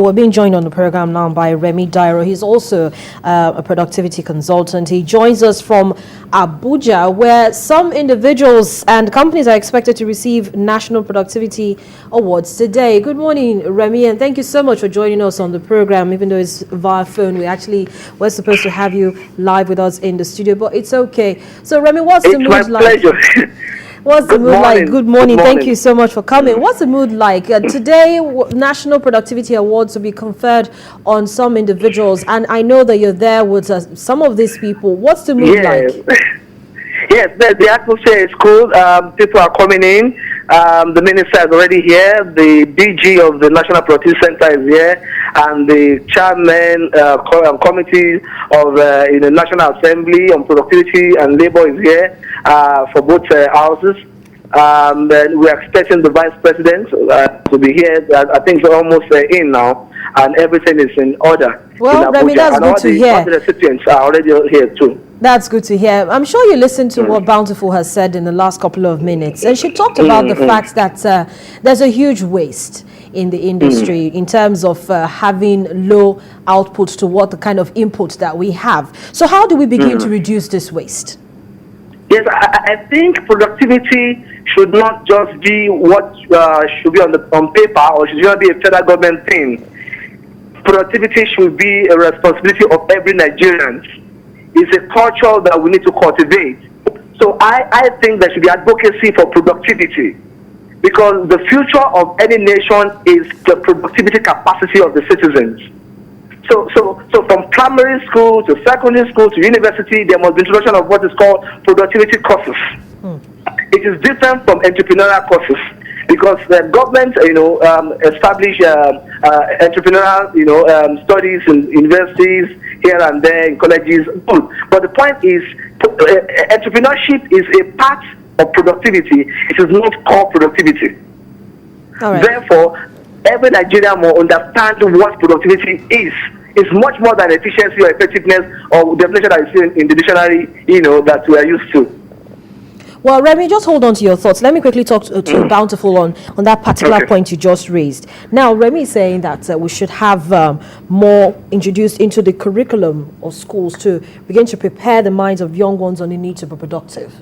We're being joined on the program now by Remi Dairo. He's also a productivity consultant. He joins us from Abuja, where some individuals and companies are expected to receive National Productivity Awards today. Good morning, Remi, and thank you so much for joining us on the program. Even though it's via phone, we're supposed to have you live with us in the studio, but it's okay. So, Remi, what's the mood like? It's my pleasure. What's the mood like? Good morning. Thank you so much for coming. What's the mood like? Today, National Productivity Awards will be conferred on some individuals, and I know that you're there with some of these people. What's the mood like? Yes, the atmosphere is cool. People are coming in. The minister is already here. The DG of the National Productivity Center is here, and the chairman committee of the National Assembly on Productivity and Labor is here for both houses. Then we are expecting the vice president to be here. I think we're almost in now, and everything is in order. Well, Remi, that's good to hear. All the recipients are already here too. That's good to hear. I'm sure you listened to what Bountiful has said in the last couple of minutes. And she talked about the fact that there's a huge waste in the industry in terms of having low output to what the kind of input that we have. So how do we begin to reduce this waste? Yes, I think productivity should not just be what should be on paper, or should not be a federal government thing. Productivity should be a responsibility of every Nigerian. It's a culture that we need to cultivate. So I think there should be advocacy for productivity, because the future of any nation is the productivity capacity of the citizens. So from primary school to secondary school to university, there must be introduction of what is called productivity courses. It is different from entrepreneurial courses, because the government, establish entrepreneurial, studies in universities here and there in colleges. But the point is, entrepreneurship is a part of productivity. It is not core productivity. All right. Therefore, every Nigerian will understand what productivity is. It's much more than efficiency or effectiveness or definition that is in the dictionary, that we are used to. Well, Remi, just hold on to your thoughts. Let me quickly talk to Bountiful on that particular point you just raised. Now, Remi is saying that we should have more introduced into the curriculum of schools to begin to prepare the minds of young ones on the need to be productive.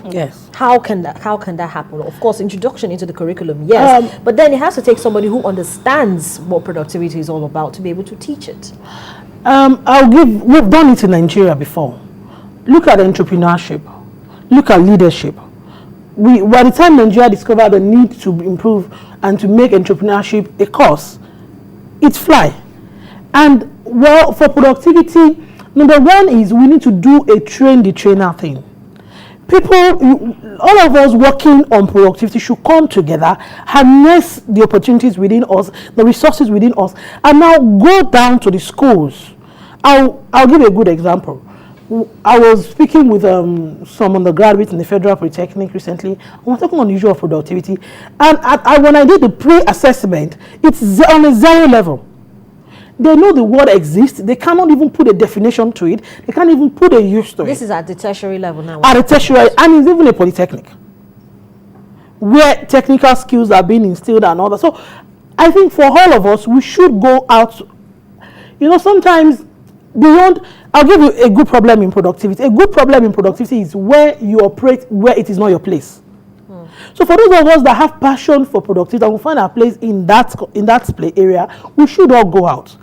Yes. How can that happen? Of course, introduction into the curriculum, yes. But then it has to take somebody who understands what productivity is all about to be able to teach it. We've done it in Nigeria before. Look at entrepreneurship. Look at leadership. By the time Nigeria discovered the need to improve and to make entrepreneurship a course, it fly. And well, for productivity, number one is we need to do a train the trainer thing. People, all of us working on productivity should come together, harness the opportunities within us, the resources within us, and now go down to the schools. I'll give a good example. I was speaking with some undergraduates in the Federal Polytechnic recently. I was talking on the issue of productivity, and when I did the pre-assessment, it's on a zero level. They know the word exists. They cannot even put a definition to it. They can't even put a use to it. This is at the tertiary level now. At the tertiary, and it's even a polytechnic, where technical skills are being instilled and all that. So I think for all of us, we should go out. Sometimes beyond, I'll give you a good problem in productivity. A good problem in productivity is where you operate, where it is not your place. So for those of us that have passion for productivity and we find our place in that play area, we should all go out.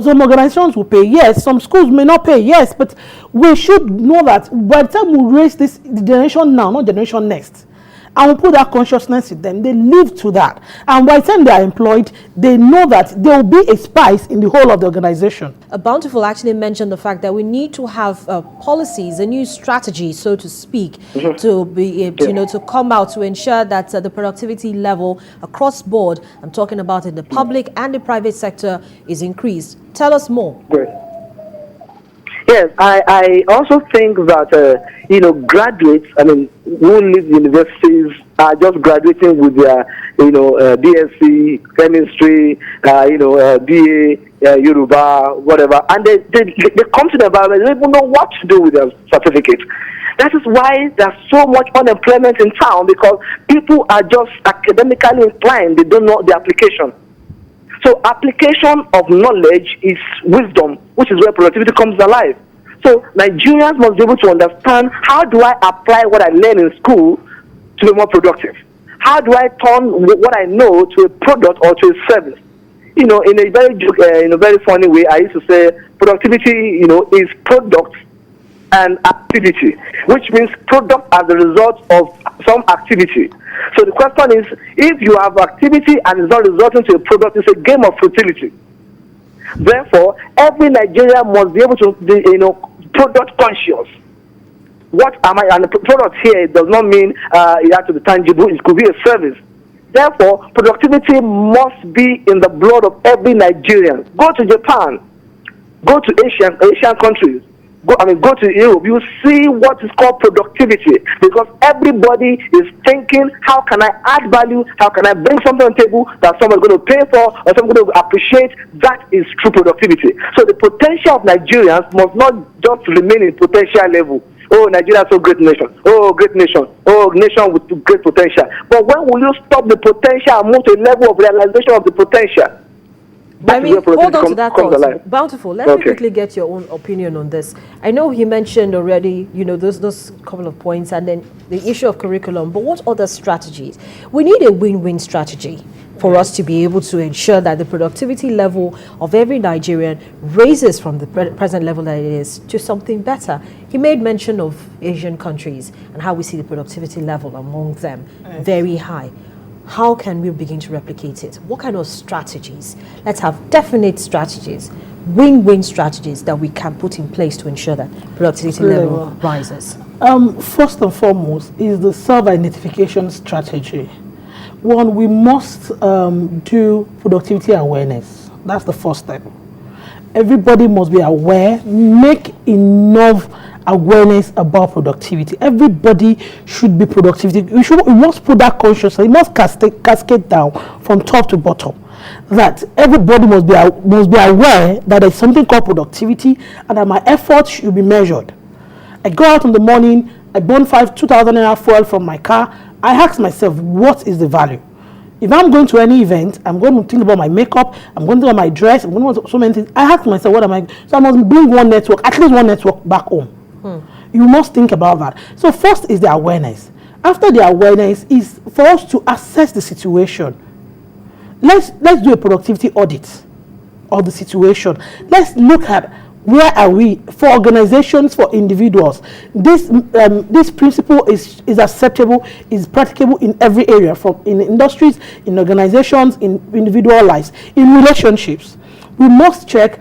Some organizations will pay, yes. Some schools may not pay, yes. But we should know that by the time we raise this generation now, not generation next, and we put that consciousness in them, they live to that. And by the time they are employed, they know that there will be a spice in the whole of the organization. Bountiful actually mentioned the fact that we need to have policies, a new strategy, so to speak, to be, to come out to ensure that the productivity level across board, I'm talking about in the public and the private sector, is increased. Tell us more. Great. Yes, I also think that, graduates, who leave universities are just graduating with their, BSc, chemistry, BA, Yoruba, whatever, and they come to the environment, they don't even know what to do with their certificate. That is why there's so much unemployment in town, because people are just academically inclined, they don't know the application. So application of knowledge is wisdom, which is where productivity comes alive. So Nigerians must be able to understand, how do I apply what I learn in school to be more productive? How do I turn what I know to a product or to a service? In a very funny way, I used to say productivity, is product and activity, which means product as a result of some activity. So the question is, if you have activity and it's not resulting to a product, it's a game of futility. Therefore, every Nigerian must be able to be, product conscious. What am I? And the product here does not mean it has to be tangible. It could be a service. Therefore, productivity must be in the blood of every Nigerian. Go to Japan, go to Asian countries, go to Europe. You see what is called productivity, because everybody is thinking, how can I add value? How can I bring something on the table that someone's going to pay for or someone's going to appreciate? That is true productivity. So the potential of Nigerians must not just remain in potential level. Oh, Nigeria is a great nation. Oh, great nation. Oh, nation with great potential. But when will you stop the potential and move to a level of realization of the potential? Hold on to that thought. Bountiful, let me quickly get your own opinion on this. I know you mentioned already, those couple of points, and then the issue of curriculum, but what other strategies? We need a win-win strategy for us to be able to ensure that the productivity level of every Nigerian raises from the present level that it is to something better. He made mention of Asian countries and how we see the productivity level among them very high. How can we begin to replicate it? What kind of strategies? Let's have definite strategies, win-win strategies that we can put in place to ensure that productivity level rises. First and foremost is the self-identification strategy. One, we must do productivity awareness. That's the first step. Everybody must be aware, make enough awareness about productivity. Everybody should be productivity. We must put that consciously. It must cascade down from top to bottom. That everybody must be aware that there's something called productivity, and that my efforts should be measured. I go out in the morning, I burn 2,000 naira fuel from my car. I ask myself, what is the value? If I'm going to any event, I'm going to think about my makeup, I'm going to think about my dress, I'm going to do so many things. I ask myself, what am I? So I must bring at least one network back home. You must think about that. So first is the awareness. After the awareness is for us to assess the situation. Let's do a productivity audit of the situation. Let's look at where are we for organizations, for individuals. This principle is acceptable, is practicable in every area, in industries, in organizations, in individual lives, in relationships. We must check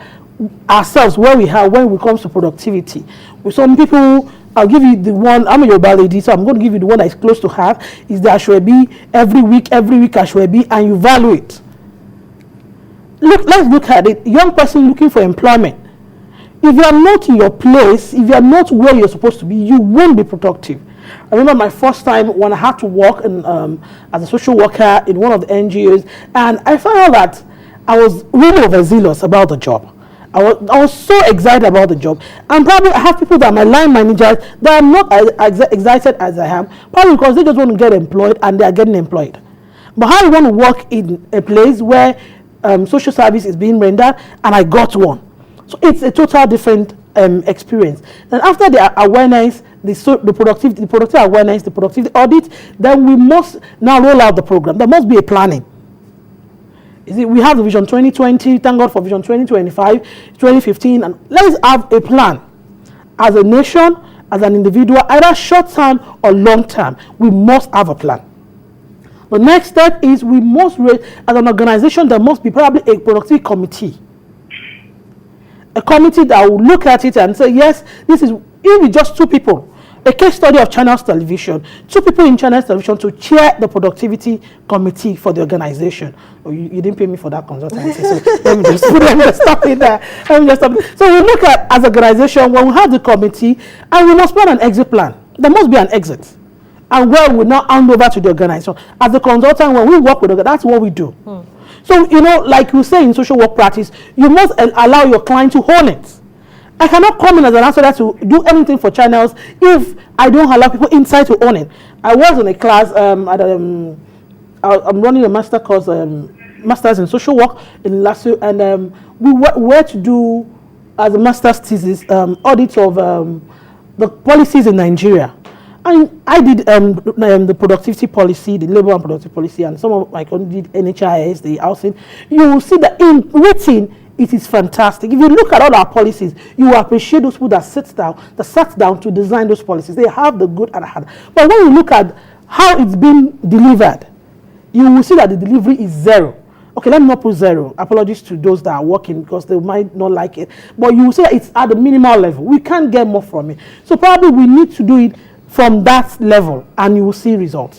ourselves where we are when it comes to productivity. With some people, I'll give you the one, I'm a Yoruba lady, so I'm going to give you the one that is close to heart, is the Ashwebi, every week Ashwebi, and you value it. Let's look at it. Young person looking for employment. If you are not in your place, if you are not where you're supposed to be, you won't be productive. I remember my first time when I had to work as a social worker in one of the NGOs, and I found out that I was really overzealous about the job. I was so excited about the job, and probably I have people that are my line managers that are not as excited as I am, probably because they just want to get employed and they are getting employed. But how you want to work in a place where social service is being rendered, and I got one. So it's a total different experience. Then after the awareness, the productivity awareness, the productivity audit, then we must now roll out the program. There must be a planning. We have the Vision 2020, thank God for Vision 2025, 2015, and let's have a plan. As a nation, as an individual, either short term or long term, we must have a plan. The next step is we must raise, as an organization, there must be probably a productivity committee. A committee that will look at it and say, yes, this is even just 2 people. A case study of Channels Television, 2 people in Channels Television to chair the productivity committee for the organization. Oh, you didn't pay me for that consultancy, so let me just stop it there. So we look at, as an organization, when we have the committee, and we must plan an exit plan. There must be an exit. And where we now hand over to the organization. As a consultant, when we work with that's what we do. So, like you say in social work practice, you must allow your client to own it. I cannot come in as an answer to do anything for Channels if I don't allow people inside to own it. I was in a class, I'm running a master course master's in social work in LASU, and we were to do as a master's thesis audit of the policies in Nigeria. And I did the productivity policy, the labor and productivity policy, and some of my colleagues did NHIS, the housing. You will see that in written, it is fantastic. If you look at all our policies, you will appreciate those people that sat down to design those policies. They have the good and the hard. But when you look at how it's been delivered, you will see that the delivery is zero. Okay, let me not put zero. Apologies to those that are working because they might not like it. But you will see that it's at the minimal level. We can't get more from it. So probably we need to do it from that level, and you will see results.